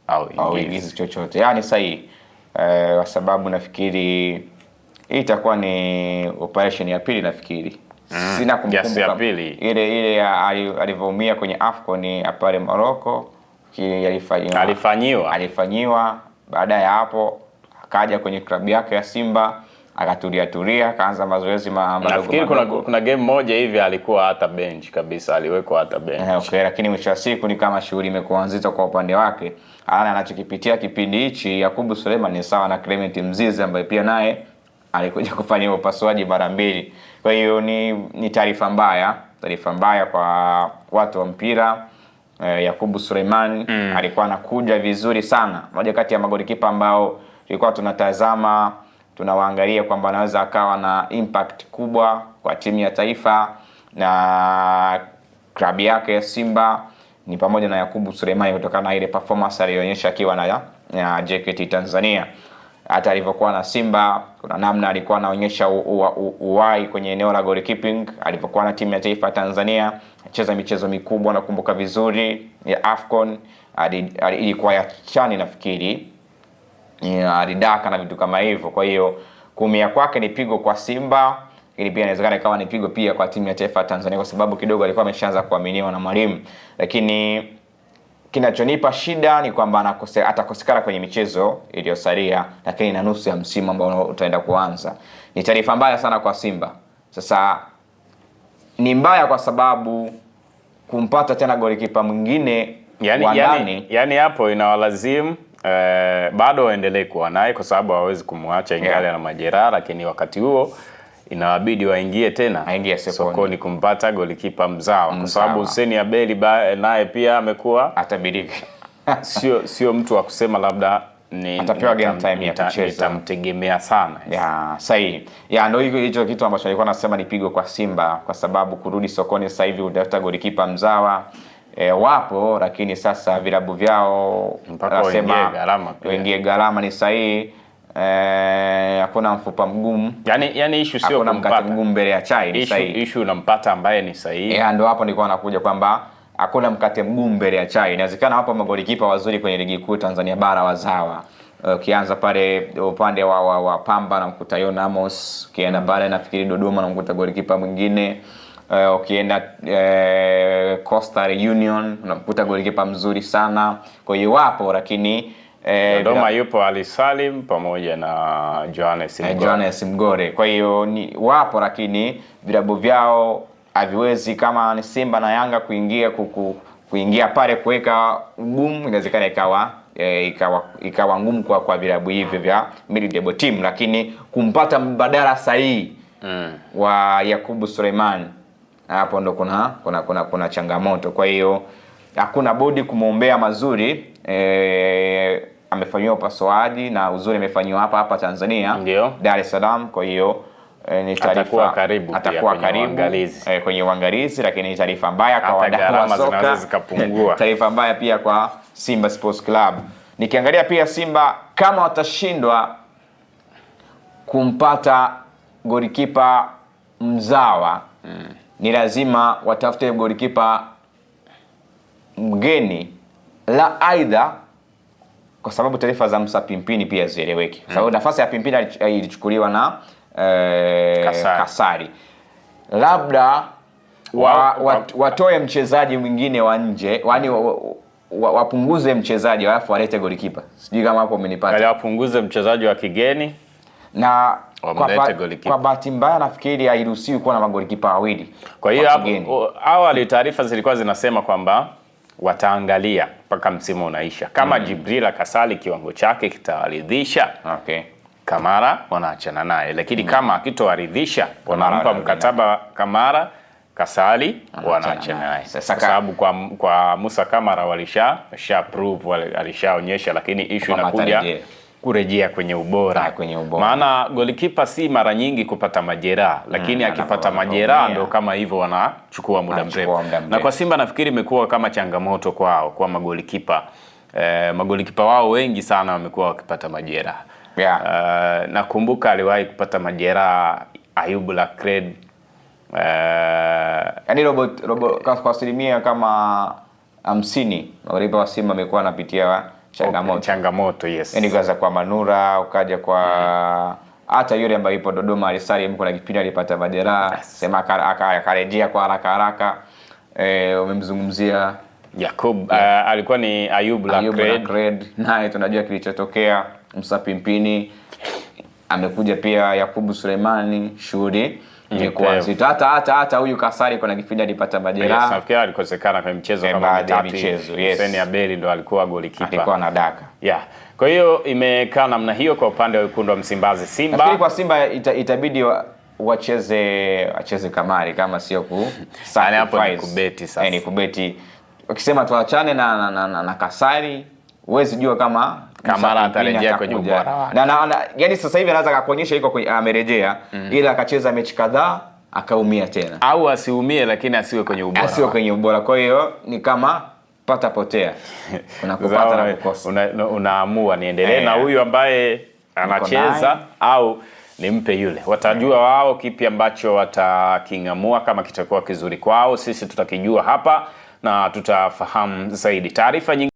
au ingizi chochote. Yani sahihi. Kwa sababu nafikiri hii itakuwa ni operation ya pili nafikiri. Sina kumbukumbu ya pili. Ile alivyoumia kwenye AFCON pale Morocco, alifanyiwa. Baada ya hapo akaja kwenye klabu yake ya Simba, akatulia akaanza mazoezi madogo. Nafikiri kuna game moja hivi alikuwa hata bench kabisa, aliwekwa hata bench. Okay, lakini mwisho wa siku ni kama shughuli imekuwa nzito kwa upande wake. Anachokipitia kipindi hichi Yakubu Suleiman ni sawa na Clement Mzize ambaye pia naye alikuja kufanya upasuaji mara mbili. Kwa hiyo ni taarifa mbaya kwa watu wa mpira. Yakubu Suleiman alikuwa anakuja vizuri sana. Moja kati ya magolikipa ambao tulikuwa tunatazama, tunawaangalia kwamba anaweza akawa na impact kubwa kwa timu ya taifa na klabu yake ya Simba, ni pamoja na Yakubu Suleiman kutokana na ile performance aliyoonyesha akiwa na JKT Tanzania. Hata alivyokuwa na Simba kuna namna alikuwa anaonyesha uwai kwenye eneo la goalkeeping. Alivyokuwa na timu ya taifa ya Tanzania acheza michezo mikubwa, nakumbuka vizuri ya AFCON, ilikuwa ya chani nafikiri, alidaka na vitu kama hivyo. Kwa hiyo kuumia kwake ni pigo kwa Simba, ili pia inawezekana ikawa ni pigo pia kwa timu ya taifa ya Tanzania kwa sababu kidogo alikuwa ameshaanza kuaminiwa na mwalimu. Lakini kinachonipa shida ni kwamba atakosekana kwenye michezo iliyosalia, lakini na nusu ya msimu ambao utaenda kuanza. Ni taarifa mbaya sana kwa Simba. Sasa ni mbaya kwa sababu kumpata tena golikipa mwingine yani hapo inawalazimu bado waendelee kuwa naye kwa sababu hawezi kumwacha ingali na majeraha, lakini wakati huo inawabidi waingie tena sokoni kumpata golikipa mzawa kwa sababu Hussein Abeli naye pia amekuwa atabirika. sio mtu wa kusema labda atapewa game time ya kucheza, nitamtegemea sana. Sahihi. Ndio hicho kitu ambacho nilikuwa nasema ni pigo kwa Simba kwa sababu kurudi sokoni sasa hivi utafuta golikipa mzawa. Wapo, lakini sasa vilabu vyao nasema waingie gharama ni sahihi. Hakuna mfupa mgumu. Yani issue sio kuna mkate mgumu mbele ya chai, ni sahihi. Issue unampata ambaye ni sahihi. Ndio hapo nilikuwa nakuja kwamba hakuna mkate mgumu mbele ya chai. Inawezekana hapo magolikipa wazuri kwenye ligi kuu Tanzania bara wazawa. Ukianza pale upande wa Pamba na mkuta Yona Amos, ukienda pale nafikiri Dodoma na mkuta golikipa mwingine. Ukienda Coastal Union unamkuta golikipa mzuri sana. Kwa hiyo wapo, lakini Dodoma yupo Ali Salim pamoja na Johannes Mgore. Kwa hiyo wapo, lakini vilabu vyao haviwezi kama ni Simba na Yanga kuingia pale kuweka ugumu. Inawezekana ikawa ngumu kwa vilabu hivyo vya mid table team, lakini kumpata mbadala sahihi wa Yakubu Suleiman, hapo ndo kuna changamoto. Kwa hiyo hakuna budi kumwombea mazuri. Amefanywa upasuaji na uzuri amefanywa hapa Tanzania, Dar es Salaam. Kwa hiyo ni taarifa atakuwa karibu kwenye uangalizi, lakini ni taarifa mbaya kwa wadau wa soka, zikapungua. Taarifa mbaya pia kwa Simba Sports Club. Nikiangalia pia Simba kama watashindwa kumpata golikipa mzawa, ni lazima watafute golikipa mgeni la aidha, kwa sababu taarifa za Musa Pimpini pia zieleweke. Sababu nafasi ya Pimpini ilichukuliwa na Kasari. Labda watoe mchezaji mwingine wa nje, yaani wapunguze mchezaji alafu walete golikipa. Sijui kama hapo umenipata. Wapunguze mchezaji wa kigeni na kwa bahati mbaya nafikiri hairuhusiwi kuwa na magolikipa wawili. Kwa hiyo awali taarifa zilikuwa zinasema kwamba wataangalia mpaka msimu unaisha. Kama Jibrila Kasali kiwango chake kitawaridhisha, Kamara wanaachana naye, lakini kama akitowaridhisha wanampa mkataba Kamara, Kasali wanaachana naye. Kwa sababu kwa Musa Kamara walisha prove, alishaonyesha, lakini issue inakuja kurejea kwenye ubora. Maana golikipa si mara nyingi kupata majeraha, lakini akipata majeraha ndio kama hivyo wanachukua muda mrefu. Na kwa Simba nafikiri imekuwa kama changamoto kwao kwa magolikipa. Magolikipa wao wengi sana wamekuwa wakipata majeraha. Nakumbuka aliwahi kupata majeraha Ayubu Lakred. Yaani kwa asilimia kama 50 magolikipa wa Simba wamekuwa wanapitia changamoto yes. Yani kaza kwa Manura, ukaja kwa hata yule ambaye yupo Dodoma alisali mko na kipindi alipata majeraha, sema akarejea kwa haraka. Umemzungumzia Yakub, alikuwa ni Ayub Lakred, naye tunajua kilichotokea. Musa Pimpini amekuja pia, Yakubu Sulemani, shughuli imekuwa nzito. Hata huyu Kasari kuna kipindi alipata majeraha. Yes, nafikiri alikosekana kwenye mchezo kama mitatu. Hussein Abeli ndo alikuwa golikipa. Alikuwa na daka. Yeah. Kwa hiyo imekaa namna hiyo kwa upande wa wekundu wa Msimbazi. Simba. Nafikiri kwa Simba itabidi wacheze kamari kama sio hapo ni kubeti sasa. Ni kubeti. Ukisema tuachane na Kasari, huwezi jua kama Kamara atarejea kwenye ubora wake. Yani sasa hivi anaweza akakuonyesha iko amerejea, ila akacheza mechi kadhaa akaumia tena. Au asiumie lakini asiwe kwenye ubora. Asiwe kwenye ubora. Kwa hiyo ni kama pata potea. Unakupata na kukosa. Unaamua niendelee na huyu ambaye anacheza au nimpe yule. Watajua wao kipi ambacho wataking'amua, kama kitakuwa kizuri kwao. Sisi tutakijua hapa na tutafahamu zaidi. Taarifa nyingine